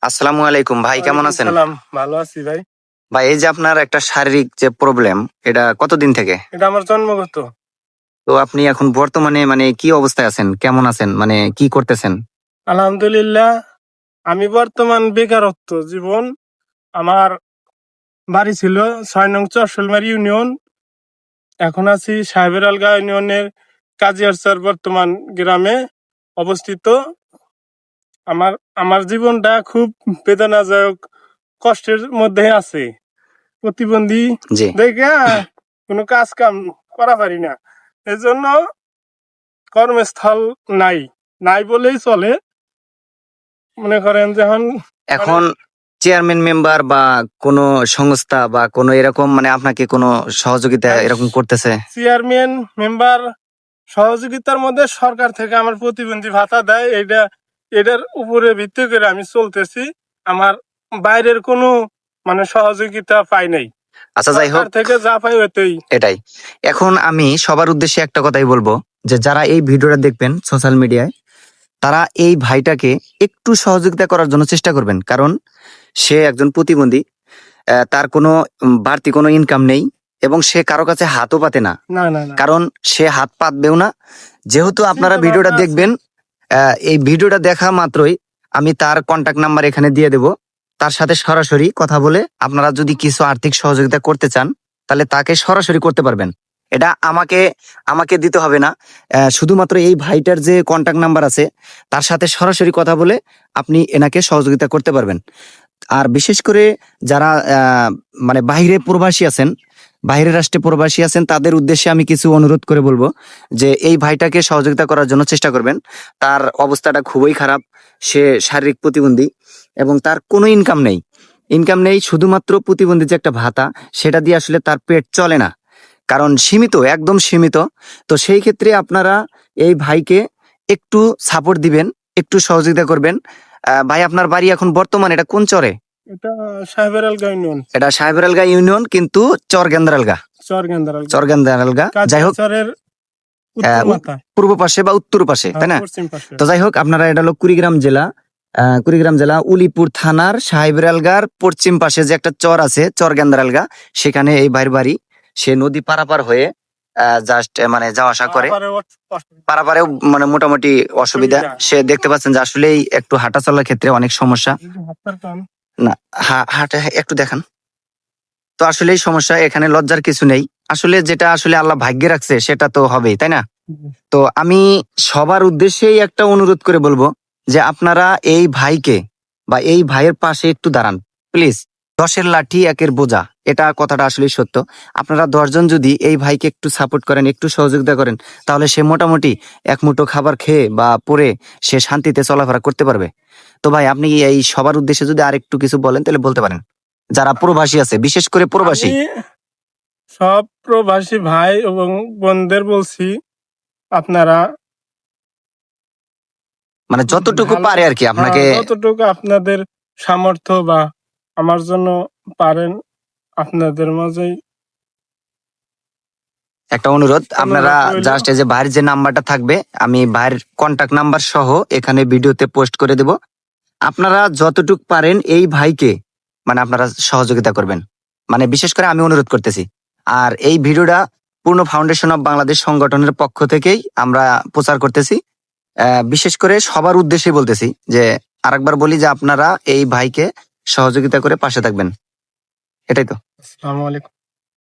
আসসালামু আলাইকুম ভাই, কেমন আছেন? সালাম, ভালো আছি ভাই। ভাই, এই যে আপনার একটা শারীরিক যে প্রবলেম, এটা কতদিন থেকে? এটা আমার জন্মগত। তো আপনি এখন বর্তমানে মানে কি অবস্থায় আছেন, কেমন আছেন, মানে কি করতেছেন? আলহামদুলিল্লাহ, আমি বর্তমান বেকারত্ব জীবন। আমার বাড়ি ছিল ৬ নং চরশলমারি ইউনিয়ন। এখন আছি সাহেবের আলগা ইউনিয়নের কাজিয়ারচর বর্তমান গ্রামে অবস্থিত। আমার আমার জীবনটা খুব বেদনাদায়ক, কষ্টের মধ্যে আছে। প্রতিবন্ধী জি। দেখে কোনো কাজ কাম করা পারি না, এজন্য কর্মস্থল নাই নাই বলেই চলে। মনে করেন যখন এখন চেয়ারম্যান মেম্বার বা কোনো সংস্থা বা কোনো এরকম মানে আপনাকে কোনো সহযোগিতা এরকম করতেছে? চেয়ারম্যান মেম্বার সহযোগিতার মধ্যে সরকার থেকে আমার প্রতিবন্ধী ভাতা দেয়, এটার উপরে ভিত্তি করে আমি চলতেছি। আমার বাইরের কোনো মানে সহযোগিতা পাই নাই। আচ্ছা, যাই হোক, সরকার থেকে যা পাই ওতেই। এটাই। এখন আমি সবার উদ্দেশ্যে একটা কথাই বলবো, যে যারা এই ভিডিওটা দেখবেন সোশ্যাল মিডিয়ায়, তারা এই ভাইটাকে একটু সহযোগিতা করার জন্য চেষ্টা করবেন। কারণ সে একজন প্রতিবন্ধী, তার কোনো বাড়তি কোনো ইনকাম নেই এবং সে কারো কাছে হাতও পাতে না। না না না, কারণ সে হাত পাতবেও না। যেহেতু আপনারা চিন্তা ভিডিওটা ভাবনা আছে। দেখবেন, এই ভিডিওটা দেখা মাত্রই আমি তার কন্টাক্ট নাম্বার এখানে দিয়ে দেব। তার সাথে সরাসরি কথা বলে আপনারা যদি কিছু আর্থিক সহযোগিতা করতে চান, তাহলে তাকে সরাসরি করতে পারবেন। এটা আমাকে আমাকে দিতে হবে না। শুধুমাত্র এই ভাইটার যে কন্টাক্ট নাম্বার আছে, তার সাথে সরাসরি কথা বলে আপনি এনাকে সহযোগিতা করতে পারবেন। আর বিশেষ করে যারা মানে বাইরে প্রবাসী আছেন, বাইরের রাষ্ট্রে প্রবাসী আছেন, তাদের উদ্দেশ্যে আমি কিছু অনুরোধ করে বলবো যে এই ভাইটাকে সহযোগিতা করার জন্য চেষ্টা করবেন। তার অবস্থাটা খুবই খারাপ। সে শারীরিক প্রতিবন্ধী এবং তার কোনো ইনকাম নেই। শুধুমাত্র প্রতিবন্ধী যে একটা ভাতা, সেটা দিয়ে আসলে তার পেট চলে না। কারণ সীমিত, একদম সীমিত। তো সেই ক্ষেত্রে আপনারা এই ভাইকে একটু সাপোর্ট দিবেন, একটু সহযোগিতা করবেন। ভাই, আপনার বাড়ি এখন বর্তমান এটা কোন চরে? এটা সাহেবের আলগা ইউনিয়ন, এটা সাহেবেরালগা ইউনিয়ন, কিন্তু চরগেন্দারাল চরগেন্দারালগা। যাই হোক, কাজিয়ারচরের উত্তর মাথায়, পূর্ব পাশে বা উত্তর পাশে, তাই না? পশ্চিম পাশে। তো যাই হোক, আপনারা এটা হলো কুড়িগ্রাম জেলা উলিপুর থানার সাহেবেরালগার পশ্চিম পাশে যে একটা চর আছে, চরগেন্দারালগা, সেখানে এই ভাইয়ের বাড়ি। সে নদী পারাপার হয়ে জাস্ট মানে যাওয়া আসা করে। পারাপারেও মানে মোটামুটি অসুবিধা। সে দেখতে পাচ্ছেন যে আসলেই একটু হাঁটা চলার ক্ষেত্রে অনেক সমস্যা। না, হাঁটা একটু দেখান। তো আসলেই সমস্যা, এখানে লজ্জার কিছু নেই। আসলে যেটা আসলে আল্লাহ ভাগ্যে রাখছে সেটা তো হবেই, তাই না? তো আমি সবার উদ্দেশ্যেই একটা অনুরোধ করে বলবো যে আপনারা এই ভাইকে বা এই ভাইয়ের পাশে একটু দাঁড়ান প্লিজ। 10-এর লাঠি 1-এর বোঝা, এটা কথাটা আসলে সত্য। আপনারা 10 জন যদি এই ভাইকে একটু সাপোর্ট করেন, একটু সহযোগিতা করেন, তাহলে সে মোটামুটি এক মুঠো খাবার খেয়ে বা পরে সে শান্তিতে চলাফেরা করতে পারবে। তো ভাই, আপনি এই সবার উদ্দেশ্যে যদি আর একটু কিছু বলেন তাহলে বলতে পারেন, যারা প্রবাসী আছে, বিশেষ করে প্রবাসী। আমি সব প্রবাসী ভাই এবং বোনদের বলছি, আপনারা মানে যতটুকু পারে আর কি আপনাকে। যতটুকু আপনাদের সামর্থ্য বা আমার জন্য পারেন, আপনাদের মাঝেই একটা অনুরোধ, আপনারা রইলো। জাস্ট এই যে ভাইয়ের যে নাম্বারটা থাকবে, আমি ভাইয়ের কন্টাক্ট নাম্বার সহ এখানে ভিডিওতে পোস্ট করে দেব। আপনারা যতটুকু পারেন এই ভাইকে মানে আপনারা সহযোগিতা করবেন, মানে বিশেষ করে আমি অনুরোধ করতেছি। আর এই ভিডিওটা পূর্ণ ফাউন্ডেশন অফ বাংলাদেশ সংগঠনের পক্ষ থেকেই আমরা প্রচার করতেছি। বিশেষ করে সবার উদ্দেশ্যে বলতেছি যে আরেকবার বলি যে আপনারা এই ভাইকে সহযোগিতা করে পাশে থাকবেন। এটাই তো। আসসালামু আলাইকুম।